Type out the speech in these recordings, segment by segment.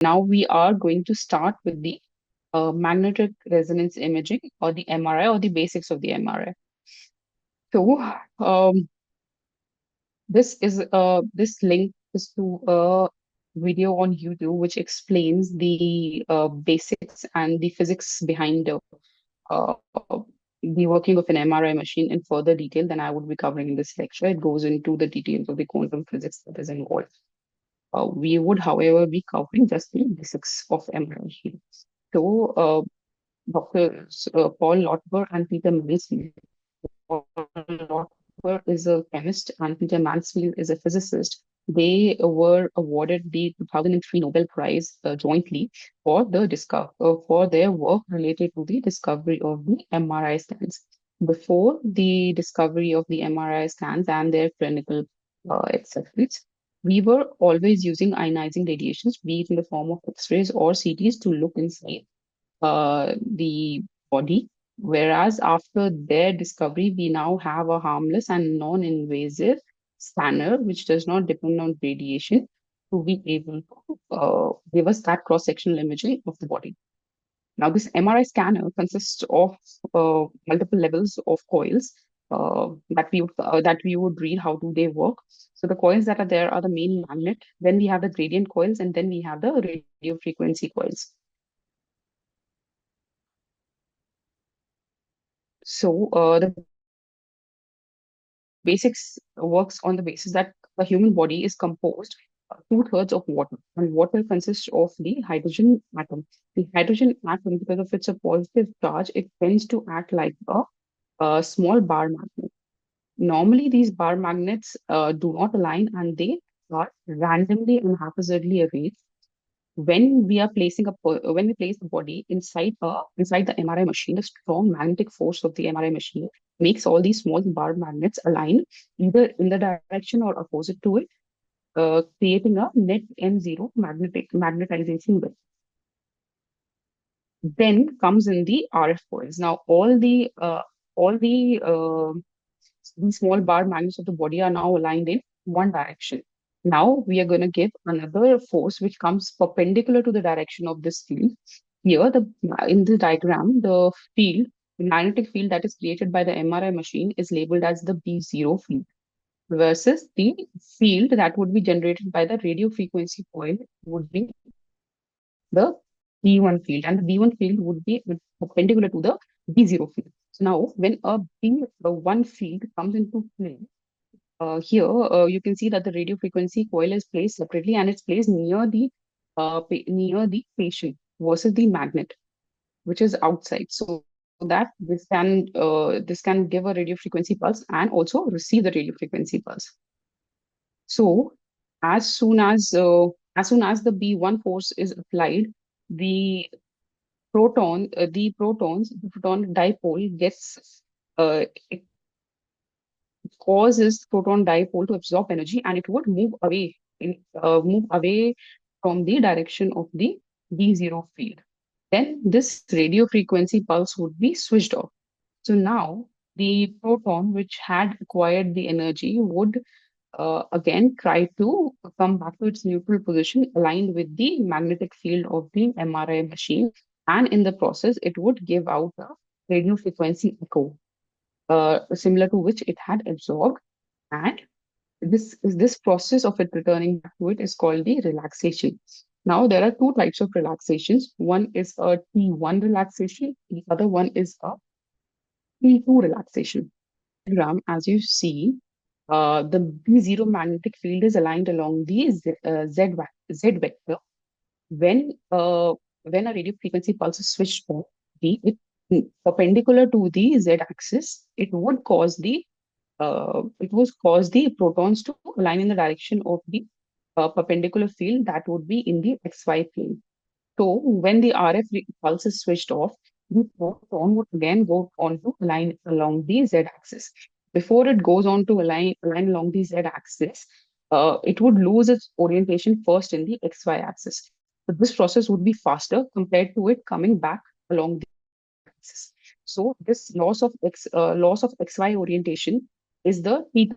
Now we are going to start with the magnetic resonance imaging, or the MRI, or the basics of the MRI. So this link is to a video on YouTube which explains the basics and the physics behind uh, the working of an MRI machine in further detail than I would be covering in this lecture. It goes into the details of the quantum physics that is involved. We would, however, be covering just the basics of MRI here. So, Dr. Paul Lottber and Peter Mansfield. Paul Lottber is a chemist and Peter Mansfield is a physicist. They were awarded the 2003 Nobel Prize jointly for for their work related to the discovery of the MRI scans. Before the discovery of the MRI scans and their clinical acceptance, we were always using ionizing radiations, be it in the form of X-rays or CTs, to look inside the body. Whereas after their discovery, we now have a harmless and non-invasive scanner, which does not depend on radiation, to be able to give us that cross-sectional imaging of the body. Now, this MRI scanner consists of multiple levels of coils that we would read how do they work. So the coils that are there are the main magnet. Then we have the gradient coils, and then we have the radio frequency coils. So the basics works on the basis that the human body is composed two-thirds of water, and water consists of the hydrogen atom. The hydrogen atom, because of its a positive charge, it tends to act like a small bar magnet. Normally, these bar magnets do not align, and they are randomly and haphazardly arranged. When we are placing when we place the body inside the MRI machine, the strong magnetic force of the MRI machine makes all these small bar magnets align either in the direction or opposite to it, creating a net M0 magnetization bit. Then comes in the RF coils. Now all the these small bar magnets of the body are now aligned in one direction. Now we are going to give another force which comes perpendicular to the direction of this field. Here, in the diagram, the magnetic field that is created by the MRI machine is labeled as the B0 field, versus the field that would be generated by the radio frequency coil would be the B1 field, and the B1 field would be perpendicular to the B0 field. So now, when a B1 field comes into play, here you can see that the radio frequency coil is placed separately, and it's placed near the patient versus the magnet, which is outside, so that this can give a radio frequency pulse and also receive the radio frequency pulse. So as soon as the B1 force is applied, the the proton dipole it causes proton dipole to absorb energy, and it would move away from the direction of the B0 field. Then this radio frequency pulse would be switched off. So now the proton which had acquired the energy would again try to come back to its neutral position aligned with the magnetic field of the MRI machine. And in the process, it would give out a radio frequency echo, similar to which it had absorbed. And this process of it returning back to it is called the relaxation. Now, there are two types of relaxations. One is a T1 relaxation, the other one is a T2 relaxation. As you see, the B0 magnetic field is aligned along the Z vector. When a radio frequency pulse is switched on, it perpendicular to the Z axis, it would cause the protons to align in the direction of the perpendicular field that would be in the XY plane. So when the RF pulse is switched off, the proton would again go on to align along the Z axis. Before it goes on to align along the Z axis, it would lose its orientation first in the XY axis. So this process would be faster compared to it coming back along the axis. So this loss of XY orientation is the T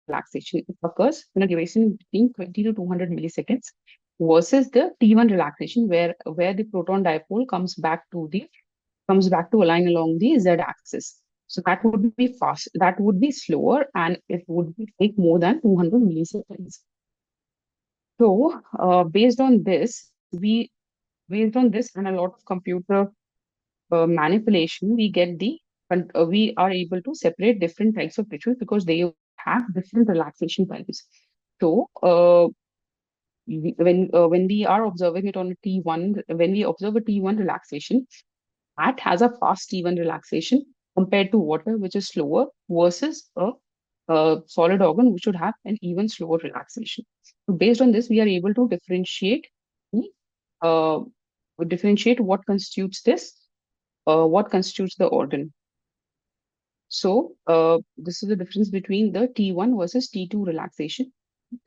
relaxation. It occurs in a duration between 20 to 200 milliseconds. versus the T1 relaxation, where the proton dipole comes back to align along the z-axis. So that would be fast. That would be slower, and it would take more than 200 milliseconds. So, based on this and a lot of computer manipulation, we are able to separate different types of tissues because they have different relaxation values. So, when we are observing it on a T1, when we observe a T1 relaxation, that has a fast T1 relaxation compared to water, which is slower, versus a solid organ, which should have an even slower relaxation. So based on this, we are able to the, uh, differentiate what constitutes the organ. So this is the difference between the T1 versus T2 relaxation.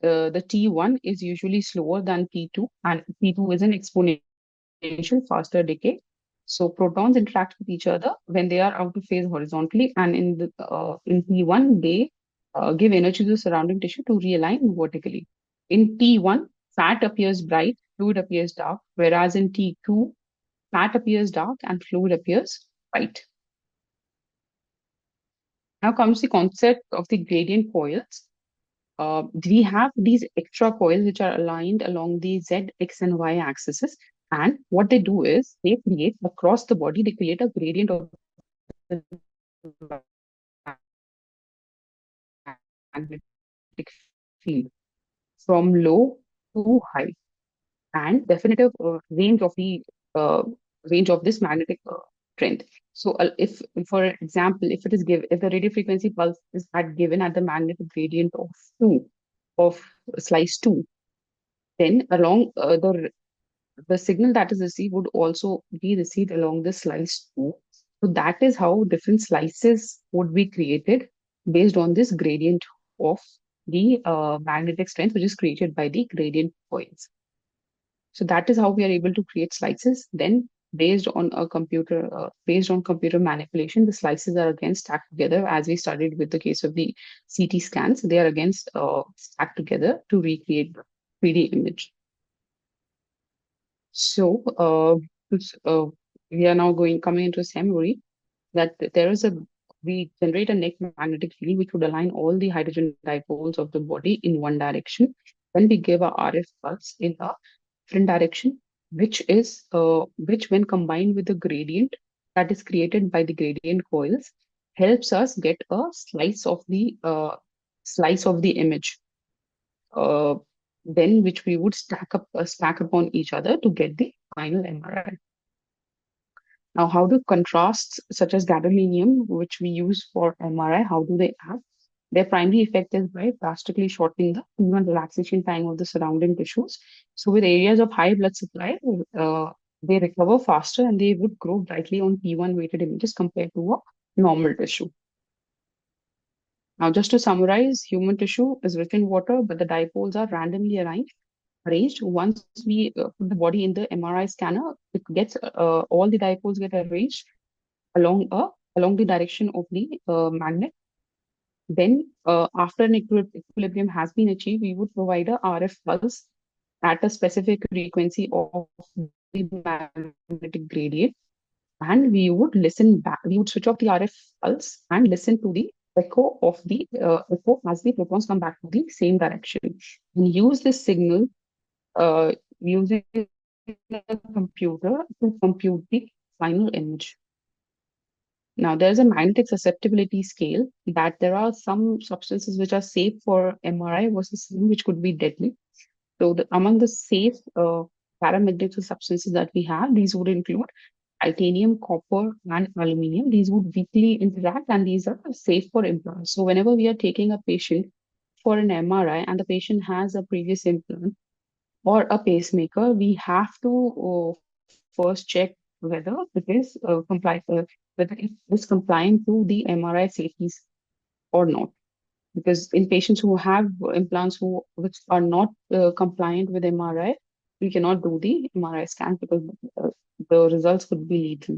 The T1 is usually slower than T2, and T2 is an exponential faster decay. So protons interact with each other when they are out of phase horizontally, and in T1 they give energy to the surrounding tissue to realign vertically. In T1, fat appears bright, fluid appears dark, whereas in T2, fat appears dark and fluid appears white. Now comes the concept of the gradient coils. We have these extra coils which are aligned along the Z, X, and Y axes. And what they do is they create across the body, they create a gradient of the magnetic field from low to high, and definitive uh, range of this magnetic strength. So, if, for example, if the radio frequency pulse is given at the magnetic gradient of of slice two, then along the signal that is received would also be received along the slice too. So that is how different slices would be created based on this gradient of the magnetic strength, which is created by the gradient coils. So that is how we are able to create slices. Then, based on computer manipulation, the slices are again stacked together, as we studied with the case of the CT scans. They are again stacked together to recreate the 3D image. So, we are now coming into a summary that we generate a net magnetic field which would align all the hydrogen dipoles of the body in one direction. Then we give a RF pulse in a different direction, which when combined with the gradient that is created by the gradient coils, helps us get a slice of the image. Uh, then which we would stack upon each other to get the final MRI. Now, how do contrasts such as gadolinium, which we use for MRI, how do they act? Their primary effect is by drastically shortening the T1 relaxation time of the surrounding tissues. So, with areas of high blood supply, they recover faster and they would grow brightly on T1 weighted images compared to a normal tissue. Now, just to summarize, human tissue is rich in water, but the dipoles are randomly arranged. Once we put the body in the MRI scanner, it gets all the dipoles get arranged along the direction of the magnet. Then, after an equilibrium has been achieved, we would provide a RF pulse at a specific frequency of the magnetic gradient, and we would listen back. We would switch off the RF pulse and listen to the echo as the protons come back to the same direction, and use this signal using a computer to compute the final image. Now, there's a magnetic susceptibility scale that there are some substances which are safe for MRI versus some which could be deadly. So, among the safe paramagnetic substances that we have, these would include titanium, copper, and aluminium. These would weakly interact, and these are safe for implants. So, whenever we are taking a patient for an MRI and the patient has a previous implant or a pacemaker, we have to first check whether it is whether it is compliant to the MRI safeties or not. Because in patients who have implants which are not compliant with MRI, we cannot do the MRI scan because the results could be lethal.